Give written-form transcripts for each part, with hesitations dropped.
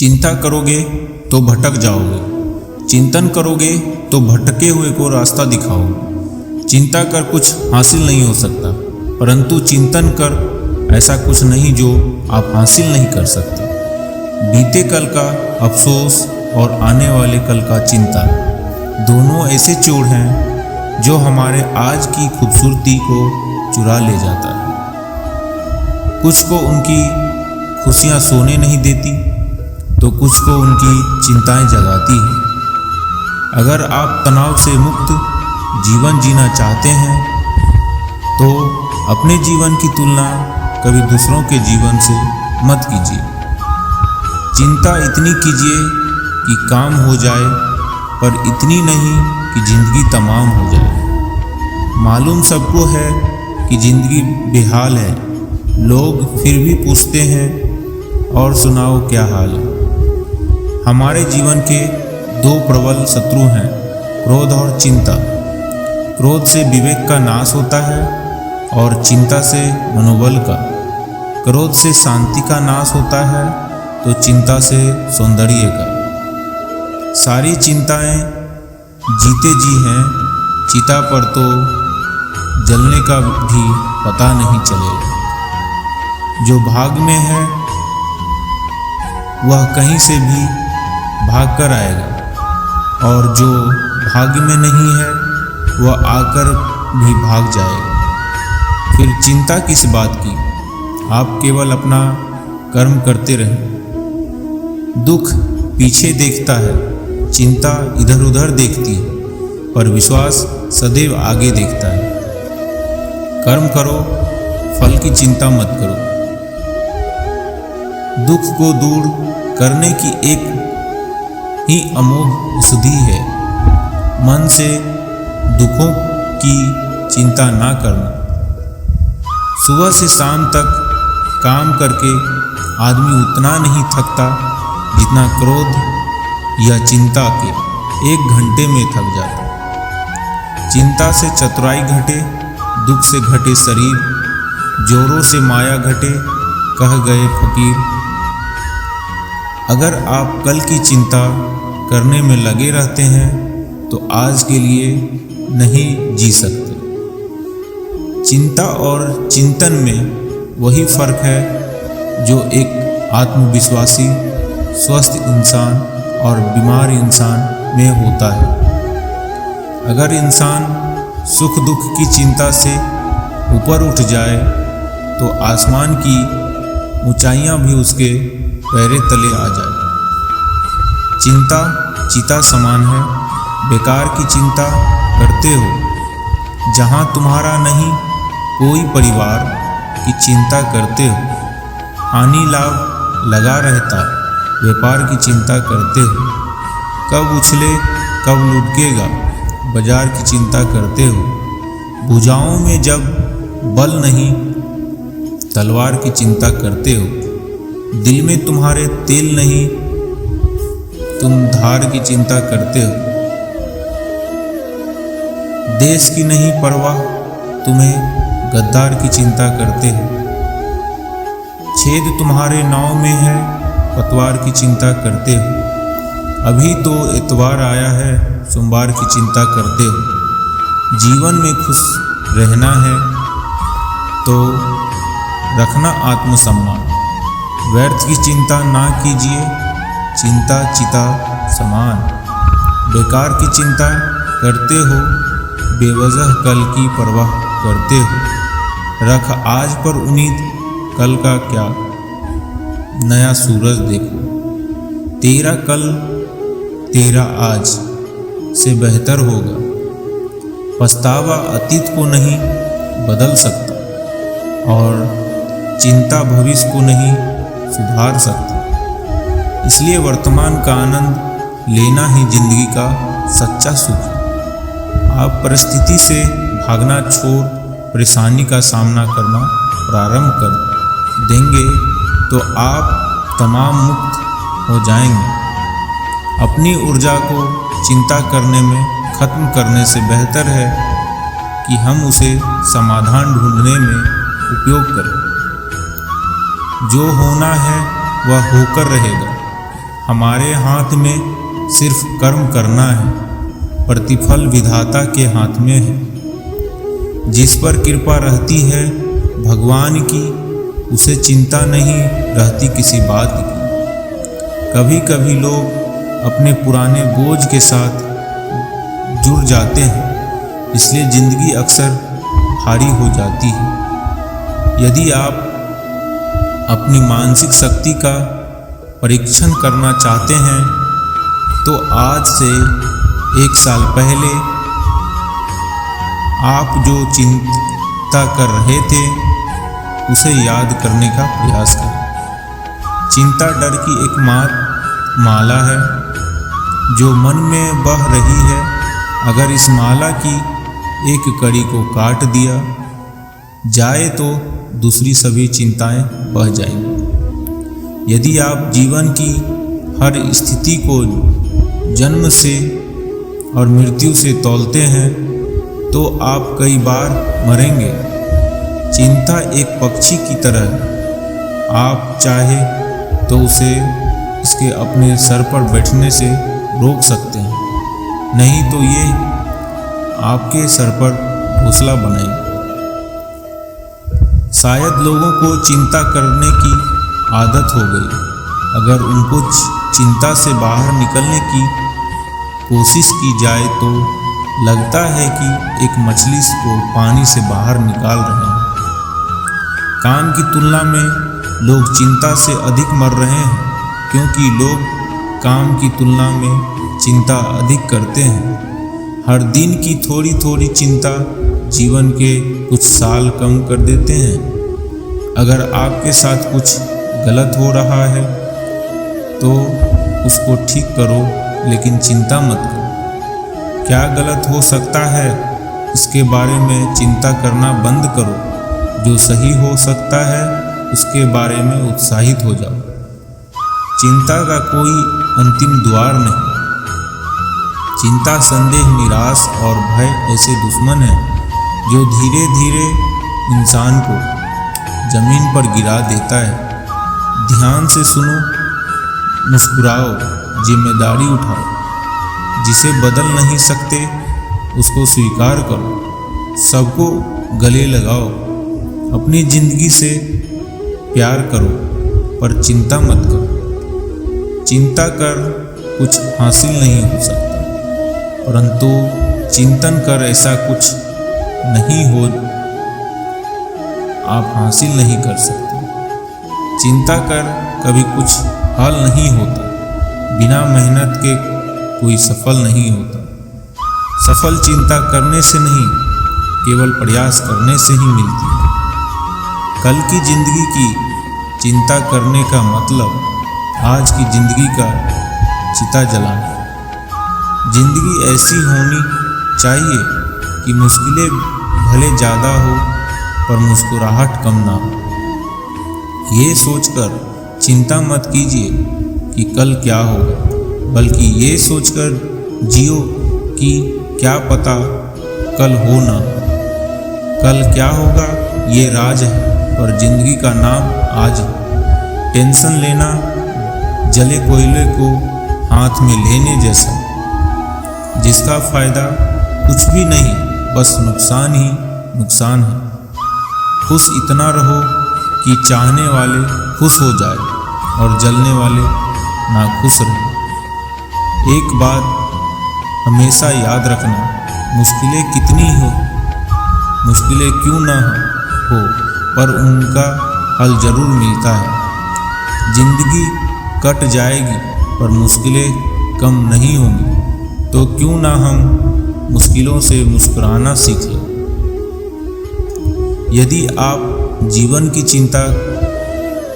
चिंता करोगे तो भटक जाओगे, चिंतन करोगे तो भटके हुए को रास्ता दिखाओगे। चिंता कर कुछ हासिल नहीं हो सकता, परंतु चिंतन कर ऐसा कुछ नहीं जो आप हासिल नहीं कर सकते। बीते कल का अफसोस और आने वाले कल का चिंता दोनों ऐसे चोर हैं जो हमारे आज की खूबसूरती को चुरा ले जाता है। कुछ को उनकी खुशियाँ सोने नहीं देती तो कुछ को उनकी चिंताएं जगाती हैं। अगर आप तनाव से मुक्त जीवन जीना चाहते हैं तो अपने जीवन की तुलना कभी दूसरों के जीवन से मत कीजिए। चिंता इतनी कीजिए कि काम हो जाए, पर इतनी नहीं कि जिंदगी तमाम हो जाए। मालूम सबको है कि जिंदगी बेहाल है, लोग फिर भी पूछते हैं और सुनाओ क्या हाल है। हमारे जीवन के दो प्रबल शत्रु हैं, क्रोध और चिंता। क्रोध से विवेक का नाश होता है और चिंता से मनोबल का। क्रोध से शांति का नाश होता है तो चिंता से सौंदर्य का। सारी चिंताएं जीते जी हैं, चिता पर तो जलने का भी पता नहीं चलेगा। जो भाग में है वह कहीं से भी भाग कर आएगा और जो भाग्य में नहीं है वह आकर भी भाग जाएगा। फिर चिंता किस बात की, आप केवल अपना कर्म करते रहें। दुख पीछे देखता है, चिंता इधर उधर देखती है, पर विश्वास सदैव आगे देखता है। कर्म करो, फल की चिंता मत करो। दुख को दूर करने की एक ही अमोघ औषधि है, मन से दुखों की चिंता ना करना। सुबह से शाम तक काम करके आदमी उतना नहीं थकता जितना क्रोध या चिंता के 1 घंटे में थक जाता। चिंता से चतुराई घटे, दुख से घटे शरीर, जोरों से माया घटे, कह गए फकीर। अगर आप कल की चिंता करने में लगे रहते हैं तो आज के लिए नहीं जी सकते। चिंता और चिंतन में वही फर्क है जो एक आत्मविश्वासी स्वस्थ इंसान और बीमार इंसान में होता है। अगर इंसान सुख दुख की चिंता से ऊपर उठ जाए तो आसमान की ऊंचाइयां भी उसके पैरे तले आ जाए। चिंता चिता समान है, बेकार की चिंता करते हो। जहां तुम्हारा नहीं कोई परिवार की चिंता करते हो, हानि लाभ लगा रहता व्यापार की चिंता करते हो। कब उछले कब लुढ़केगा बाजार की चिंता करते हो। भुजाओं में जब बल नहीं तलवार की चिंता करते हो। दिल में तुम्हारे तेल नहीं तुम धार की चिंता करते हो। देश की नहीं परवाह तुम्हें गद्दार की चिंता करते हो। छेद तुम्हारे नाव में है पतवार की चिंता करते हो। अभी तो इतवार आया है सोमवार की चिंता करते हो। जीवन में खुश रहना है तो रखना आत्मसम्मान। व्यर्थ की चिंता ना कीजिए, चिंता चिता समान। बेकार की चिंता करते हो, बेवजह कल की परवाह करते हो। रख आज पर उम्मीद कल का क्या, नया सूरज देखो। तेरा कल तेरा आज से बेहतर होगा। पछतावा अतीत को नहीं बदल सकता और चिंता भविष्य को नहीं सुधार सकती। इसलिए वर्तमान का आनंद लेना ही जिंदगी का सच्चा सुख है। आप परिस्थिति से भागना छोड़ परेशानी का सामना करना प्रारंभ कर देंगे तो आप तमाम मुक्त हो जाएंगे। अपनी ऊर्जा को चिंता करने में खत्म करने से बेहतर है कि हम उसे समाधान ढूंढने में उपयोग करें। जो होना है वह होकर रहेगा, हमारे हाथ में सिर्फ कर्म करना है, प्रतिफल विधाता के हाथ में है। जिस पर कृपा रहती है भगवान की, उसे चिंता नहीं रहती किसी बात की। कभी कभी लोग अपने पुराने बोझ के साथ जुड़ जाते हैं, इसलिए जिंदगी अक्सर भारी हो जाती है। यदि आप अपनी मानसिक शक्ति का परीक्षण करना चाहते हैं तो आज से 1 साल पहले आप जो चिंता कर रहे थे उसे याद करने का प्रयास करें। चिंता डर की एक माला है जो मन में बह रही है। अगर इस माला की एक कड़ी को काट दिया जाए तो दूसरी सभी चिंताएं बह जाएंगी। यदि आप जीवन की हर स्थिति को जन्म से और मृत्यु से तौलते हैं तो आप कई बार मरेंगे। चिंता एक पक्षी की तरह है, आप चाहे तो उसे इसके अपने सर पर बैठने से रोक सकते हैं, नहीं तो ये आपके सर पर घोंसला बनाएगी। शायद लोगों को चिंता करने की आदत हो गई। अगर उनको चिंता से बाहर निकलने की कोशिश की जाए तो लगता है कि एक मछली को पानी से बाहर निकाल रहे हैं। काम की तुलना में लोग चिंता से अधिक मर रहे हैं, क्योंकि लोग काम की तुलना में चिंता अधिक करते हैं। हर दिन की थोड़ी थोड़ी चिंता जीवन के कुछ साल कम कर देते हैं। अगर आपके साथ कुछ गलत हो रहा है तो उसको ठीक करो, लेकिन चिंता मत करो। क्या गलत हो सकता है इसके बारे में चिंता करना बंद करो। जो सही हो सकता है उसके बारे में उत्साहित हो जाओ। चिंता का कोई अंतिम द्वार नहीं। चिंता, संदेह, निराश और भय ऐसे दुश्मन हैं जो धीरे धीरे इंसान को जमीन पर गिरा देता है। ध्यान से सुनो, मुस्कुराओ, जिम्मेदारी उठाओ। जिसे बदल नहीं सकते उसको स्वीकार करो। सबको गले लगाओ। अपनी जिंदगी से प्यार करो, पर चिंता मत करो। चिंता कर कुछ हासिल नहीं हो सकता, परंतु चिंतन कर ऐसा कुछ नहीं हो आप हासिल नहीं कर सकते। चिंता कर कभी कुछ हल नहीं होता। बिना मेहनत के कोई सफल नहीं होता। सफल चिंता करने से नहीं, केवल प्रयास करने से ही मिलती है। कल की जिंदगी की चिंता करने का मतलब आज की जिंदगी का चिता जलाना। जिंदगी ऐसी होनी चाहिए कि मुश्किलें भले ज़्यादा हो पर मुस्कुराहट कम ना हो। ये सोचकर चिंता मत कीजिए कि कल क्या होगा, बल्कि ये सोचकर जियो कि क्या पता कल हो ना हो। कल क्या होगा ये राज है, पर जिंदगी का नाम आज है। टेंशन लेना जले कोयले को हाथ में लेने जैसा, जिसका फायदा कुछ भी नहीं, बस नुकसान ही नुकसान है। खुश इतना रहो कि चाहने वाले खुश हो जाए और जलने वाले नाखुश रहे। एक बात हमेशा याद रखना, मुश्किलें कितनी हो, मुश्किलें क्यों ना हो, पर उनका हल जरूर मिलता है। जिंदगी कट जाएगी पर मुश्किलें कम नहीं होंगी, तो क्यों ना हम मुश्किलों से मुस्कुराना सीख लें। यदि आप जीवन की चिंता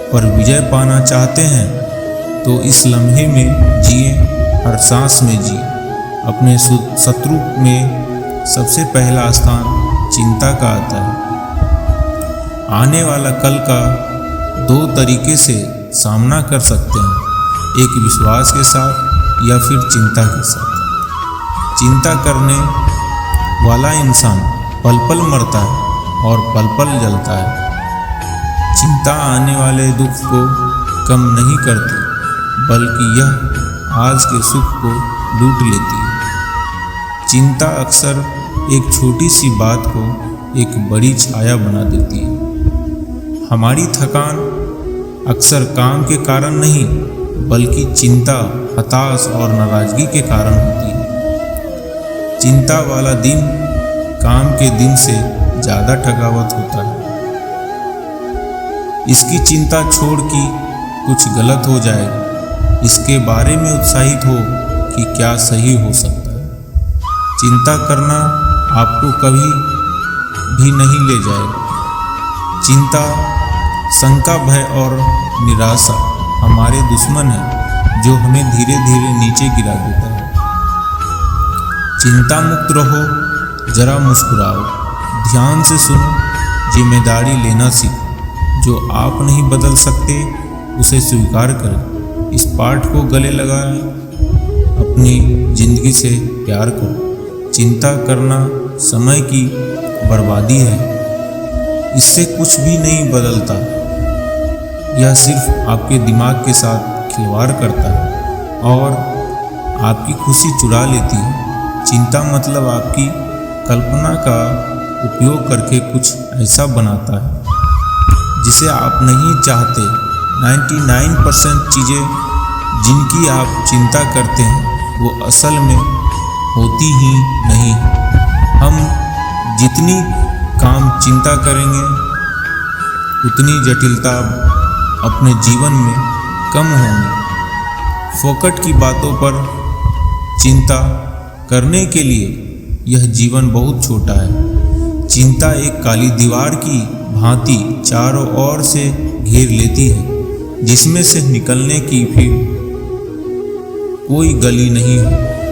पर विजय पाना चाहते हैं तो इस लम्हे में जिए, हर सांस में जिए। अपने शत्रु में सबसे पहला स्थान चिंता का आता है। आने वाला कल का 2 तरीके से सामना कर सकते हैं, एक विश्वास के साथ या फिर चिंता के साथ। चिंता करने वाला इंसान पल पल मरता है और पल पल जलता है। चिंता आने वाले दुख को कम नहीं करती, बल्कि यह आज के सुख को लूट लेती है। चिंता अक्सर एक छोटी सी बात को एक बड़ी छाया बना देती है। हमारी थकान अक्सर काम के कारण नहीं बल्कि चिंता, हताश और नाराजगी के कारण होती है। चिंता वाला दिन काम के दिन से ज़्यादा थकावट होता है। इसकी चिंता छोड़ कि कुछ गलत हो जाएगा, इसके बारे में उत्साहित हो कि क्या सही हो सकता है। चिंता करना आपको कभी भी नहीं ले जाएगा। चिंता, शंका, भय और निराशा हमारे दुश्मन हैं जो हमें धीरे धीरे नीचे गिरा देता है। चिंता मुक्त रहो, जरा मुस्कुराओ, ध्यान से सुनो, जिम्मेदारी लेना सीखो। जो आप नहीं बदल सकते उसे स्वीकार करें। इस पाठ को गले लगाएं, अपनी जिंदगी से प्यार करो। चिंता करना समय की बर्बादी है, इससे कुछ भी नहीं बदलता। यह सिर्फ आपके दिमाग के साथ खिलवाड़ करता है और आपकी खुशी चुरा लेती है। चिंता मतलब आपकी कल्पना का उपयोग करके कुछ ऐसा बनाता है जिसे आप नहीं चाहते। 99% चीज़ें जिनकी आप चिंता करते हैं वो असल में होती ही नहीं। हम जितनी काम चिंता करेंगे उतनी जटिलता अपने जीवन में कम होंगी। फोकट की बातों पर चिंता करने के लिए यह जीवन बहुत छोटा है। चिंता एक काली दीवार की भांति चारों ओर से घेर लेती है, जिसमें से निकलने की फिर कोई गली नहीं है।